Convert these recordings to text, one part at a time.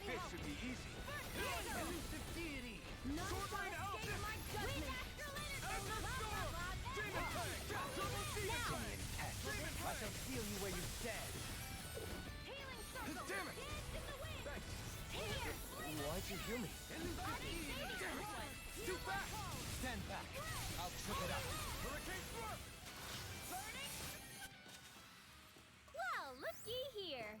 This should be easy. Elusive deity! Not Sword gonna Rain escape Alphen! my judgment! Endless storm! Demon tank! Double demon tank! Demon I shall tank! feel you where you stand! Healing circle! Damn it! Dance in the wind! Thanks! Here! Why'd you heal me? Damn it! Too fast! Stand back! I'll trip it up! Hurricane Slurp! Burning! Well, looky here!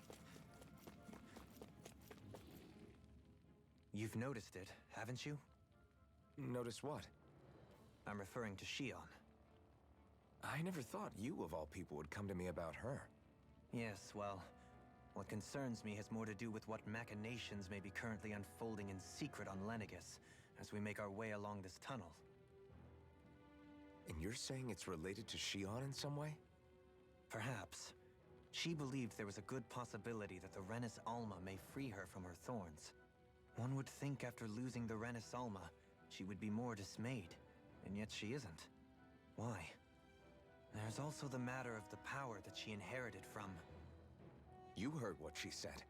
You've noticed it, haven't you? Notice what? I'm referring to Shionne. I never thought you, of all people, would come to me about her. Yes, well, what concerns me has more to do with what machinations may be currently unfolding in secret on Lenegis as we make our way along this tunnel. And you're saying it's related to Shionne in some way? Perhaps. She believed there was a good possibility that the Renis Alma may free her from her thorns. One would think after losing the Renis Alma, she would be more dismayed, and yet she isn't. Why? There's also the matter of the power that she inherited from... You heard what she said.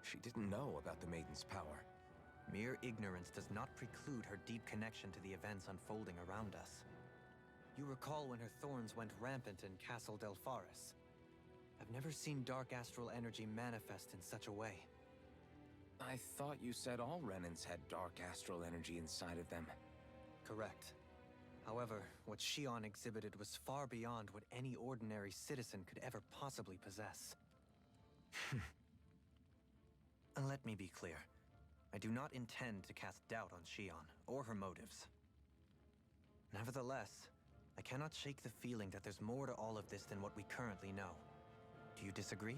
She didn't know about the Maiden's power. Mere ignorance does not preclude her deep connection to the events unfolding around us. You recall when her thorns went rampant in Castle Delpharis. I've never seen dark astral energy manifest in such a way. I thought you said all Renans had dark astral energy inside of them. Correct. However, what Shionne exhibited was far beyond what any ordinary citizen could ever possibly possess. And let me be clear. I do not intend to cast doubt on Shionne or her motives. Nevertheless, I cannot shake the feeling that there's more to all of this than what we currently know. Do you disagree?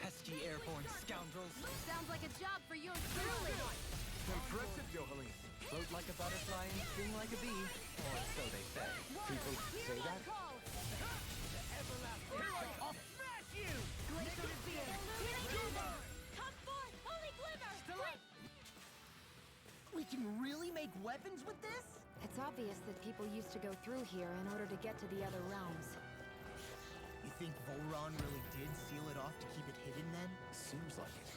Pesky airborne scoundrels. Sounds like a job for you truly. Impressive, Johaleen. Float like a butterfly and sting like a bee. Or so they say. People say that? I'll smash you! Glacier to fear. Come forth, holy glimmer! We can really make weapons with this? It's obvious that people used to go through here in order to get to the other realms. You think Volron really did seal it off to keep it hidden then? Seems like it.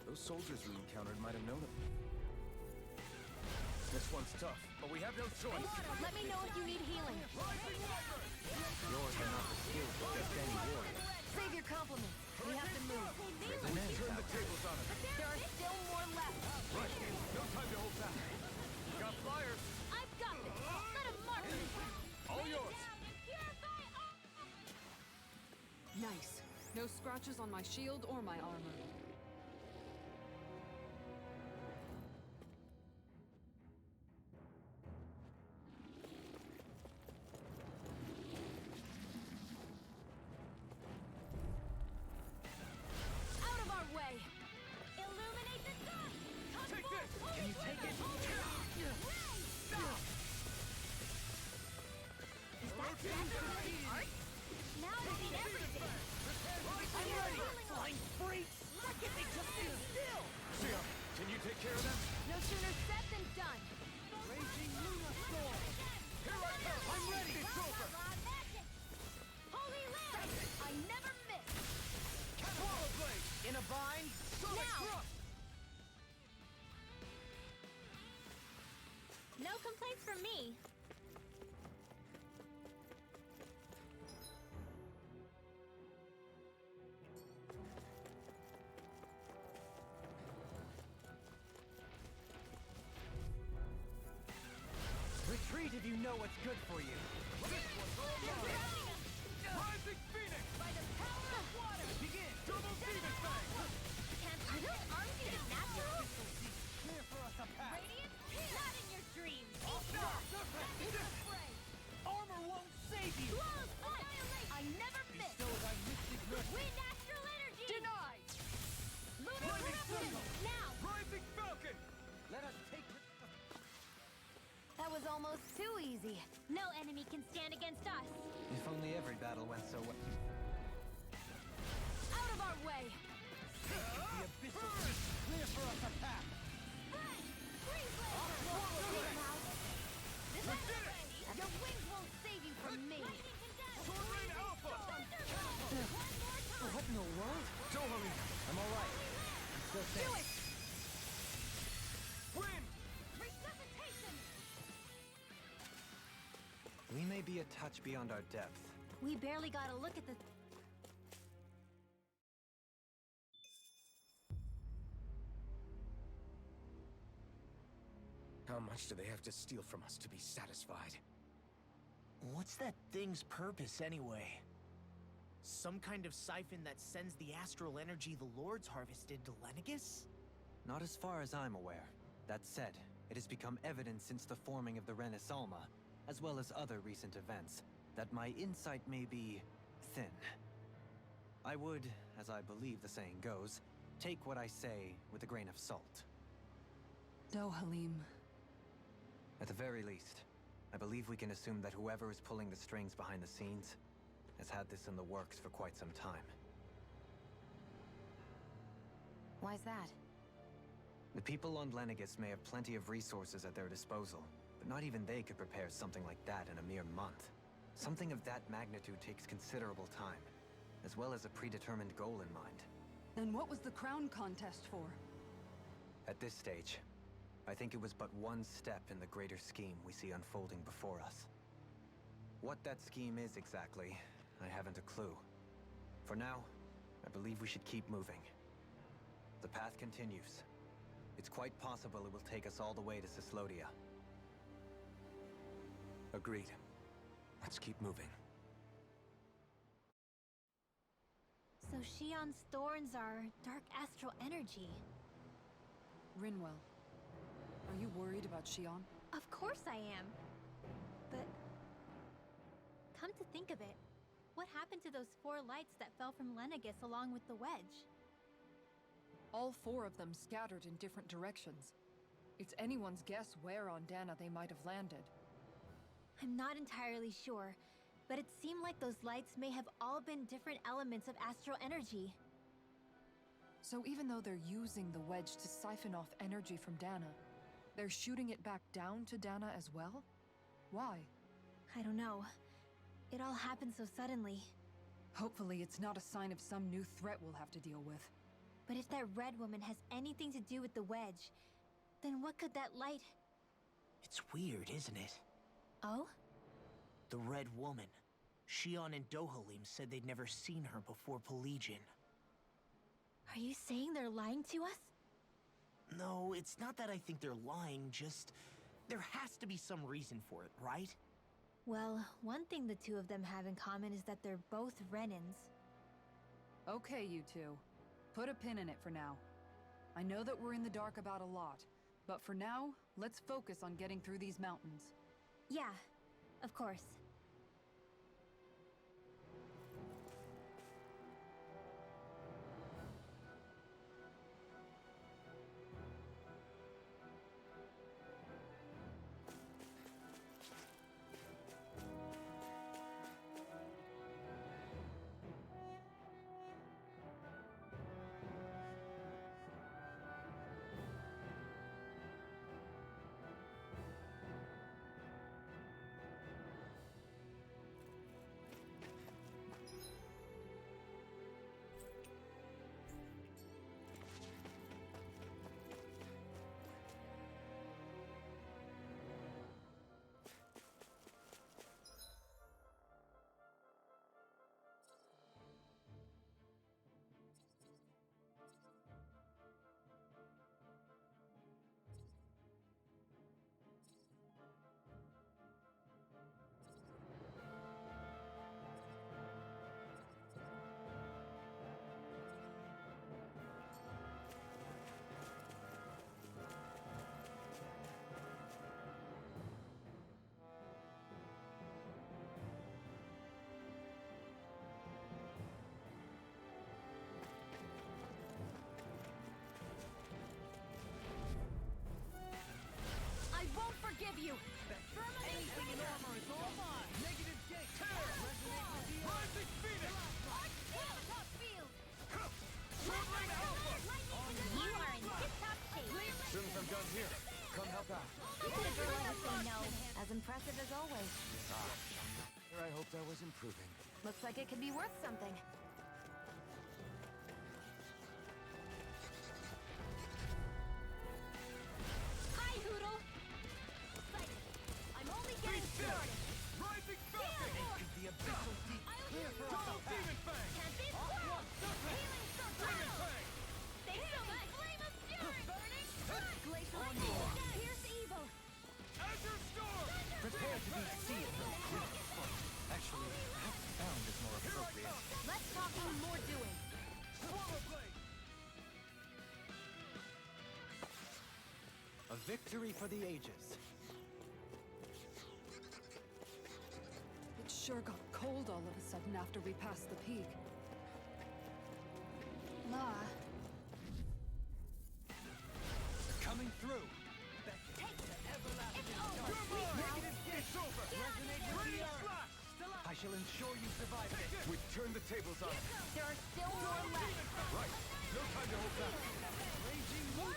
Those soldiers we encountered might have known him. This one's tough, but we have no choice. Let me know if you need healing. Yours are not the skills of just any warrior. Save your compliments. We have to move. Turn the tables on him. There are still more left. Right, no time to hold back. Got flyers. I've got this. Let him mark me. All yours. Nice. No scratches on my shield or my armor. Out of our way. Illuminate the sun. Take this. Can you take it? Is that Zephyr art? Now we need everything. I'm ready! Flying freaks! Look at me just stay still! Shionne, can you take care of them? No sooner said than done. Raging Luna Storm! Here I come. I'm ready! It's over. Holy Land! I never miss. Swallow blade. In a bind? Sonic Now. thrust. No complaints from me. Retreat if you know what's good for you! This one's all mine. Rising Phoenix. By the power of water. Begin! Double demon fang. Are those arms even natural? Clear for us a path! Radiant? Not in your dreams. Armor won't save you! Flawless annihilation. I never miss. Bestow thy mystic mercy Too easy. No enemy can stand against us. If only every battle went so well. Out of our way! The abyssal beast clear for us a path. Your wings won't save you from me! Sword Rain Alpha! What in the world? Don't worry. I'm alright. Still safe. Do it! Wind! Resuscitation! We may be a touch beyond our depth. We barely got a look at the... How much do they have to steal from us to be satisfied? What's that thing's purpose, anyway? Some kind of siphon that sends the astral energy the Lords harvested to Lenegis? Not as far as I'm aware. That said, it has become evident since the forming of the Renis Alma, as well as other recent events, that my insight may be thin. I would, as I believe the saying goes, take what I say with a grain of salt. Dohalim. At the very least, I believe we can assume that whoever is pulling the strings behind the scenes has had this in the works for quite some time. Why's that? The people on Lenegis may have plenty of resources at their disposal, but not even they could prepare something like that in a mere month. Something of that magnitude takes considerable time, as well as a predetermined goal in mind. Then what was the crown contest for? At this stage, I think it was but one step in the greater scheme we see unfolding before us. What that scheme is exactly, I haven't a clue. For now, I believe we should keep moving. The path continues. It's quite possible it will take us all the way to Cyslodia. Agreed. Let's keep moving. So Shionne's thorns are dark astral energy. Rinwell. Are you worried about Shionne? Of course I am. But... come to think of it, what happened to those 4 lights that fell from Lenegis along with the wedge? All 4 of them scattered in different directions. It's anyone's guess where on Dahnan they might have landed. I'm not entirely sure, but it seemed like those lights may have all been different elements of astral energy. So even though they're using the wedge to siphon off energy from Dahnan, they're shooting it back down to Dahnan as well? Why? I don't know. It all happened so suddenly. Hopefully it's not a sign of some new threat we'll have to deal with. But if that red woman has anything to do with the wedge, then what could that light... It's weird, isn't it? Oh? The Red Woman. Shionne and Dohalim said they'd never seen her before Pelagian. Are you saying they're lying to us? No, it's not that I think they're lying, just... there has to be some reason for it, right? Well, one thing the 2 of them have in common is that they're both Renans. Okay, you 2. Put a pin in it for now. I know that we're in the dark about a lot, but for now, let's focus on getting through these mountains. Yeah, of course. way. Here I hoped I was improving. Looks like it could be worth something. Hi, Hoodle! Excited. I'm only getting started. Rising Falcon! The abyssal deep clear for us. Double Demon Fang! Can't be squirrel! Healing circle! Demon Fang! Thanks so much! Flame of fury! Burning strike! Glacial On Lightning! board. Pierce evil! Azure Storm! Prepare to be sealed. Actually, perhaps found is more appropriate. Less talking, more doing. Swallow Blade! A victory for the ages. It sure got cold all of a sudden after we passed the peak. La. Coming through. It's over! Resonate with the earth. Slash! I shall ensure you survive this. We turned the tables on him. There are still more left. Right. No time to hold back.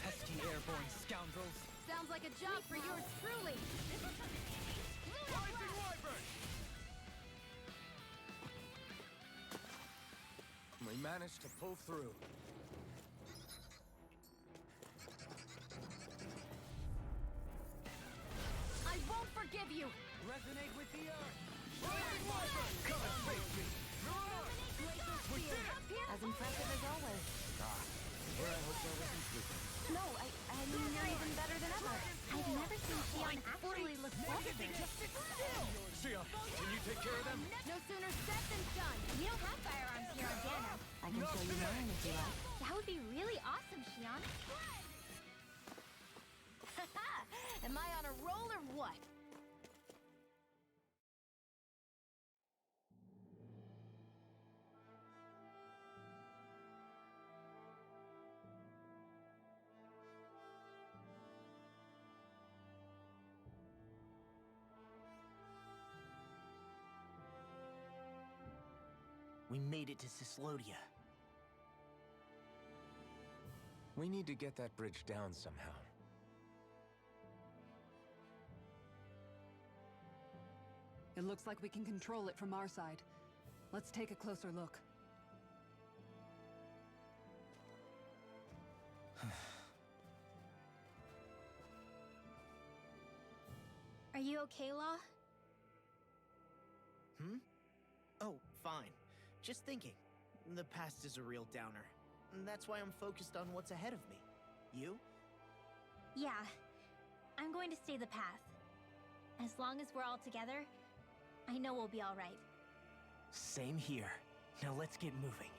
Pesky airborne scoundrels. Sounds like a job for yours truly. Rising Wyvern! We managed to pull through. I won't forgive you. Resonate with the earth. Rising Wyvern! Come and face me! We did it. As impressive as always. Here I hoped I was improving. No, I mean you're even better than ever. I've never seen Shionne actually look better. Shionne, can you take care of them? No sooner said than done. We don't have firearms here on Dahnan. I can show you mine if you like. That would be really awesome, Shionne. Am I on a roll or what? We made it to Cyslodia. We need to get that bridge down somehow. It looks like we can control it from our side. Let's take a closer look. Are you okay, Law? Oh, fine. Just thinking. The past is a real downer. And that's why I'm focused on what's ahead of me. You? Yeah. I'm going to stay the path. As long as we're all together, I know we'll be all right. Same here. Now let's get moving.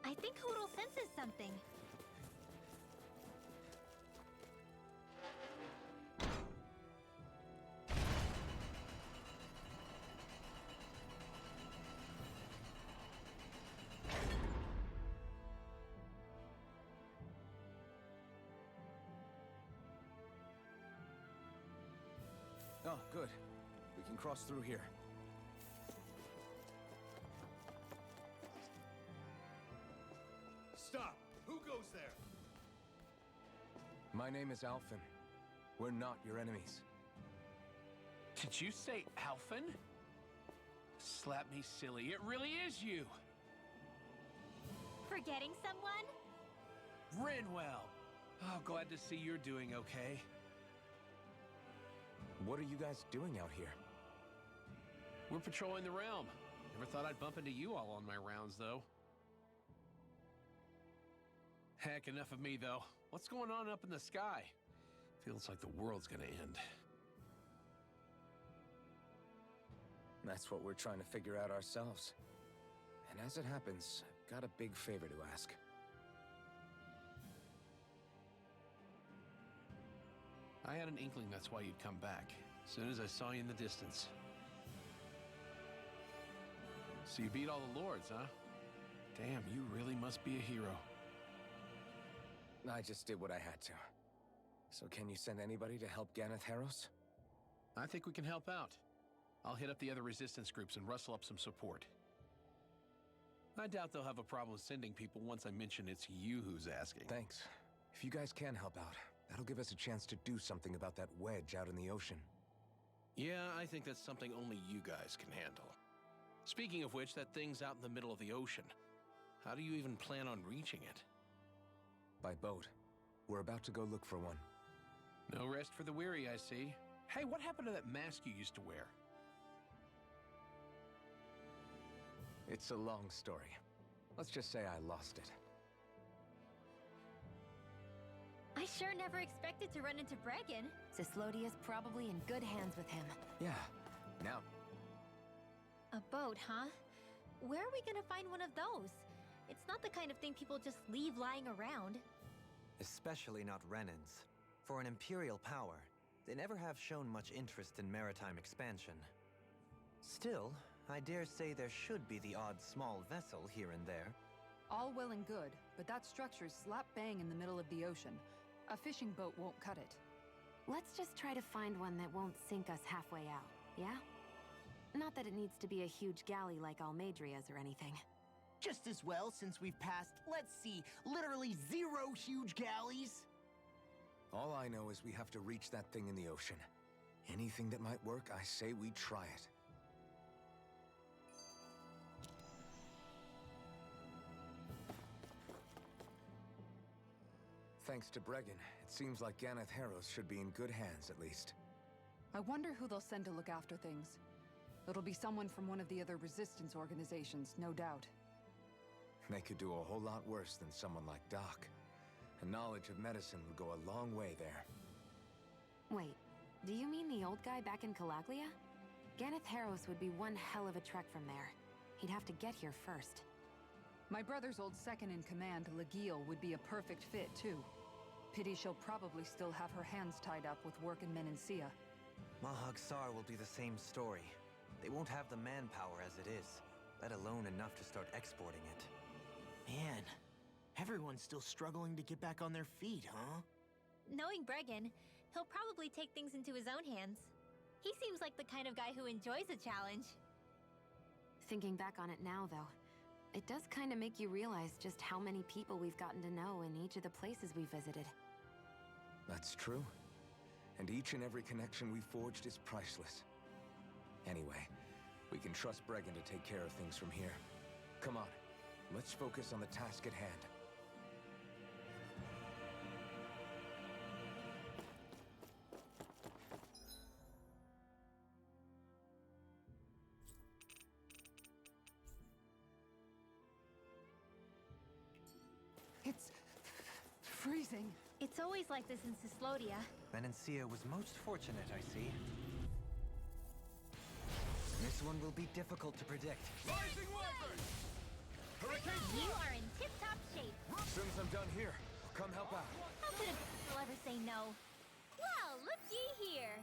I think Hoodle senses something. Oh, good. We can cross through here. Stop! Who goes there? My name is Alphen. We're not your enemies. Did you say Alphen? Slap me silly, it really is you! Forgetting someone? Rinwell! Oh, glad to see you're doing okay. What are you guys doing out here? We're patrolling the realm. Never thought I'd bump into you all on my rounds, though. Heck, enough of me, though. What's going on up in the sky? Feels like the world's gonna end. That's what we're trying to figure out ourselves. And as it happens, I've got a big favor to ask. I had an inkling that's why you'd come back. As soon as I saw you in the distance. So you beat all the lords, huh? Damn, you really must be a hero. I just did what I had to. So can you send anybody to help Ganeth Harros? I think we can help out. I'll hit up the other resistance groups and rustle up some support. I doubt they'll have a problem sending people once I mention it's you who's asking. Thanks. If you guys can help out, that'll give us a chance to do something about that wedge out in the ocean. Yeah, I think that's something only you guys can handle. Speaking of which, that thing's out in the middle of the ocean. How do you even plan on reaching it? By boat. We're about to go look for one. No rest for the weary, I see. Hey, what happened to that mask you used to wear? It's a long story. Let's just say I lost it. I sure never expected to run into Bregan. Cyslodia's probably in good hands with him. Yeah. Now, A boat, huh? Where are we gonna find one of those? It's not the kind of thing people just leave lying around. Especially not Renan's. For an Imperial power, they never have shown much interest in maritime expansion. Still, I dare say there should be the odd small vessel here and there. All well and good, but that structure's slap bang in the middle of the ocean. A fishing boat won't cut it. Let's just try to find one that won't sink us halfway out, yeah? Not that it needs to be a huge galley like Almedria's or anything. Just as well, since we've passed, let's see, literally 0 huge galleys. all I know is we have to reach that thing in the ocean. Anything that might work, I say we try it. Thanks to Bregan, it seems like Ganeth Harrows should be in good hands, at least. I wonder who they'll send to look after things. It'll be someone from one of the other resistance organizations, no doubt. They could do a whole lot worse than someone like Doc. A knowledge of medicine would go a long way there. Wait, do you mean the old guy back in Calaglia? Ganeth Harrows would be one hell of a trek from there. He'd have to get here first. My brother's old second-in-command, Legil, would be a perfect fit, too. Pity she'll probably still have her hands tied up with work in Menancia. Mahag Sar will be the same story. They won't have the manpower as it is, let alone enough to start exporting it. Man, everyone's still struggling to get back on their feet, huh? Knowing Bregan, he'll probably take things into his own hands. He seems like the kind of guy who enjoys a challenge. Thinking back on it now, though, it does kind of make you realize just how many people we've gotten to know in each of the places we visited. That's true. And each and every connection we forged is priceless. Anyway, we can trust Bregan to take care of things from here. Come on, let's focus on the task at hand. It's freezing. It's always like this in Cyslodia. Menancia was most fortunate, I see. This one will be difficult to predict. Rising waters! Hurricane! You are in tip-top shape. As soon as I'm done here, I'll come help out. How could a girl ever say no? Well, looky here.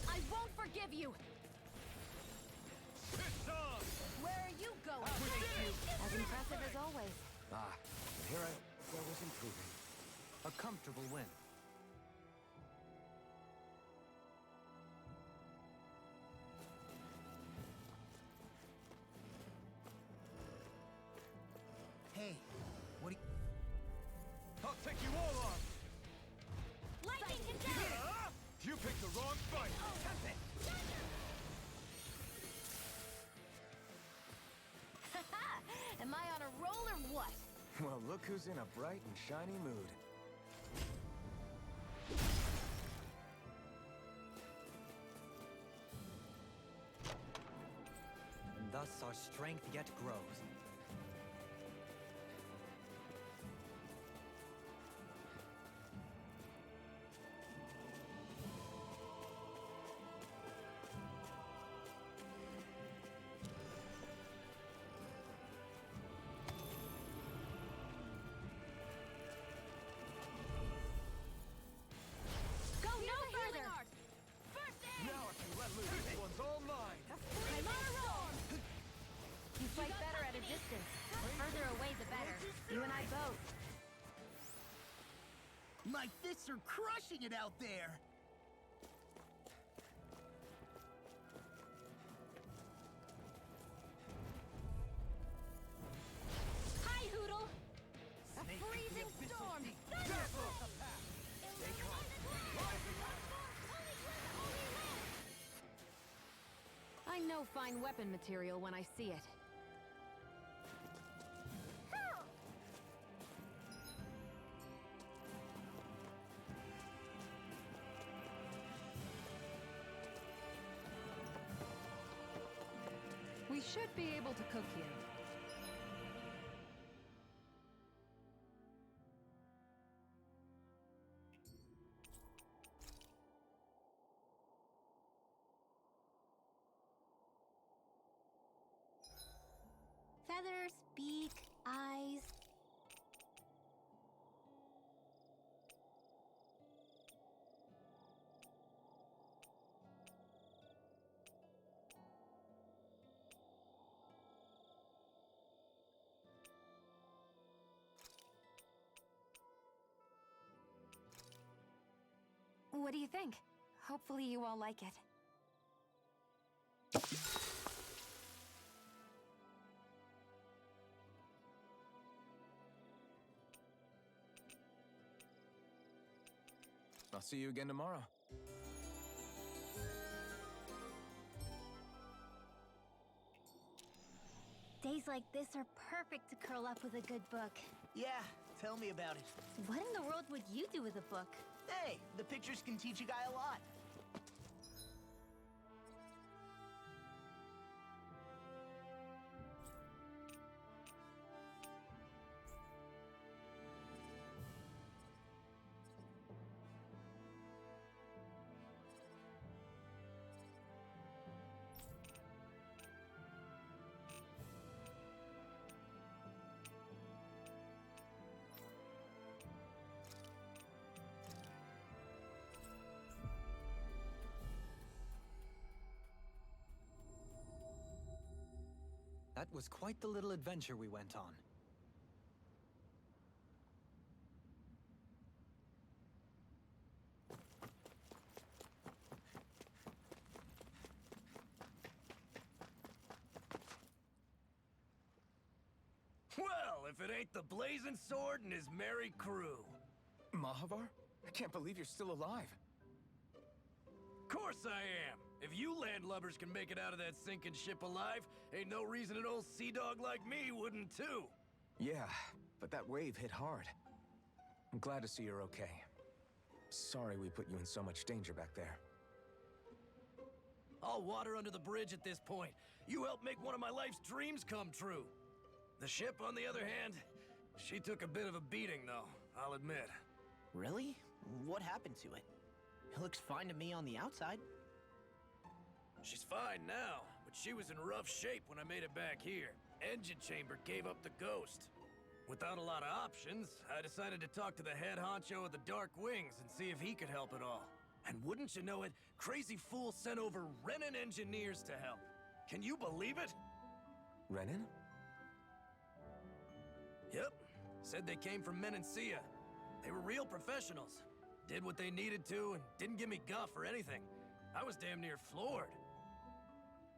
I won't forgive you! It's on! Where are you going? As impressive as always. Ah, and here I was improving. A comfortable win. Hey, what do you... I'll take you all on! what? Well, look who's in a bright and shiny mood. And thus our strength yet grows. Go no further! Now if you let loose, this one's all mine! I'm on a roll! You fight better at a distance. The further away, the better. You and I both. My fists are crushing it out there! Hi, Hoodle! A Snake freezing of the abyssal storm! deep. Thunderbolt! I know fine weapon material when I see it. We should be able to cook here. Feathers, beak, eyes. What do you think? Hopefully you all like it. I'll see you again tomorrow. Days like this are perfect to curl up with a good book. Yeah, tell me about it. What in the world would you do with a book? Hey, the pictures can teach a guy a lot. That was quite the little adventure we went on. Well, if it ain't the Blazing Sword and his merry crew. Mahavar? I can't believe you're still alive. Course I am. If you landlubbers can make it out of that sinking ship alive, ain't no reason an old sea dog like me wouldn't too. Yeah, but that wave hit hard. I'm glad to see you're okay. Sorry we put you in so much danger back there. All water under the bridge at this point. You helped make one of my life's dreams come true. The ship, on the other hand, she took a bit of a beating, though, I'll admit. Really? What happened to it? It looks fine to me on the outside. She's fine now, but she was in rough shape when I made it back here. Engine chamber gave up the ghost. Without a lot of options, I decided to talk to the head honcho of the Dark Wings and see if he could help at all. And wouldn't you know it, Crazy Fool sent over Renan engineers to help. Can you believe it? Renan? Yep. Said they came from Menancia. They were real professionals. Did what they needed to and didn't give me guff or anything. I was damn near floored.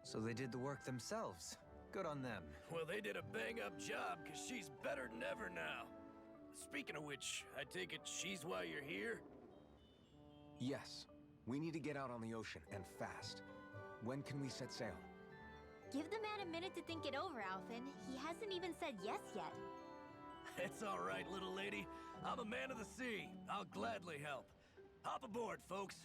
So they did the work themselves. Good on them. Well, they did a bang-up job, because she's better than ever now. Speaking of which, I take it she's why you're here? Yes. We need to get out on the ocean, and fast. When can we set sail? Give the man a minute to think it over, Alphen. He hasn't even said yes yet. It's all right, little lady. I'm a man of the sea. I'll gladly help. Hop aboard, folks.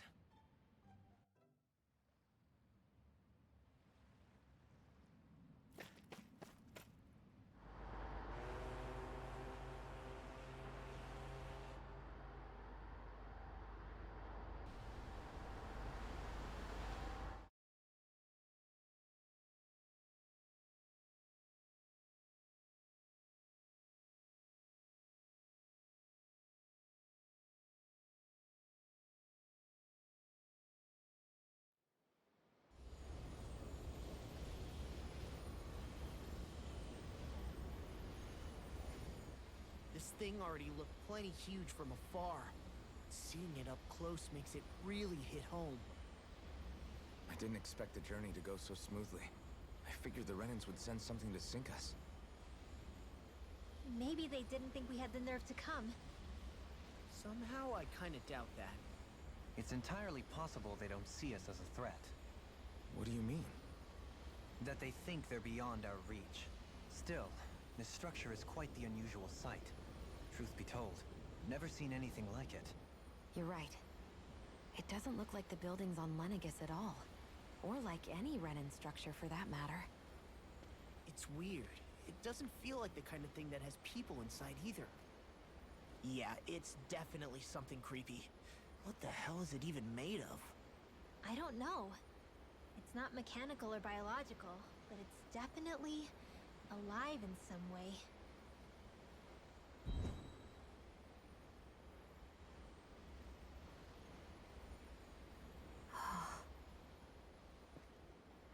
This thing already looked plenty huge from afar. Seeing it up close makes it really hit home. I didn't expect the journey to go so smoothly. I figured the Renans would send something to sink us. Maybe they didn't think we had the nerve to come. Somehow I kinda doubt that. It's entirely possible they don't see us as a threat. What do you mean? That they think they're beyond our reach. Still, this structure is quite the unusual sight. Truth be told, never seen anything like it. You're right. It doesn't look like the buildings on Lenegis at all. Or like any Renan structure for that matter. It's weird. It doesn't feel like the kind of thing that has people inside either. Yeah, it's definitely something creepy. What the hell is it even made of? I don't know. It's not mechanical or biological, but it's definitely alive in some way.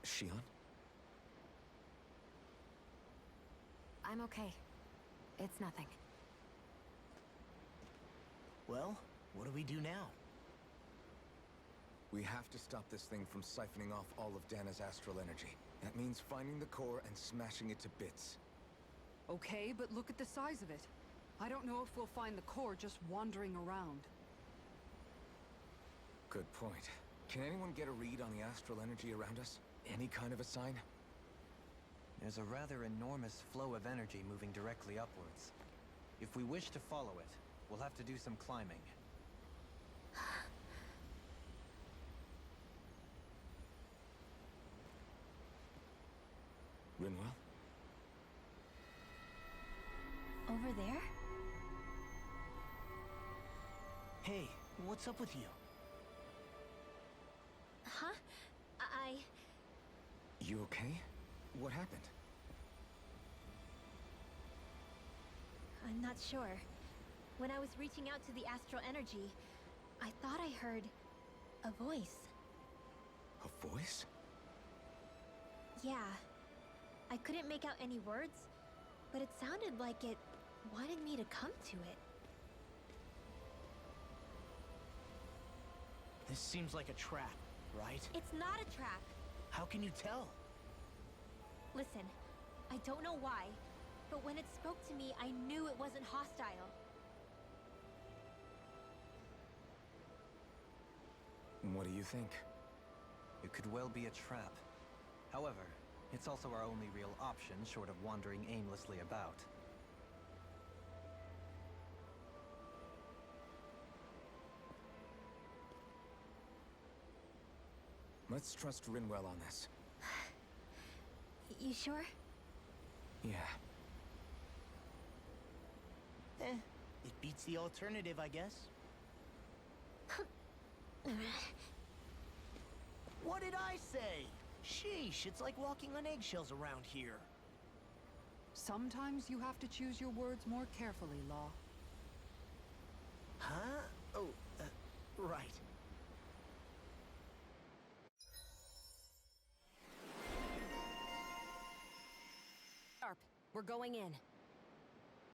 Shionne? I'm okay. It's nothing. Well, what do we do now? We have to stop this thing from siphoning off all of Dahna's astral energy. That means finding the core and smashing it to bits. Okay, but look at the size of it. I don't know if we'll find the core just wandering around. Good point. Can anyone get a read on the astral energy around us? Any kind of a sign? There's a rather enormous flow of energy moving directly upwards. If we wish to follow it, we'll have to do some climbing. Rinwell? Over there? Hey, what's up with you? Huh? You okay? What happened? I'm not sure. When I was reaching out to the astral energy, I thought I heard a voice. A voice? Yeah. I couldn't make out any words, but it sounded like it wanted me to come to it. This seems like a trap, right? It's not a trap. How can you tell? Listen, I don't know why, but when it spoke to me, I knew it wasn't hostile. What do you think? It could well be a trap. However, it's also our only real option short of wandering aimlessly about. Let's trust Rinwell on this. You sure? Yeah. It beats the alternative, I guess. What did I say? Sheesh, it's like walking on eggshells around here. Sometimes you have to choose your words more carefully, Law. Huh? Oh, right. Sharp, we're going in.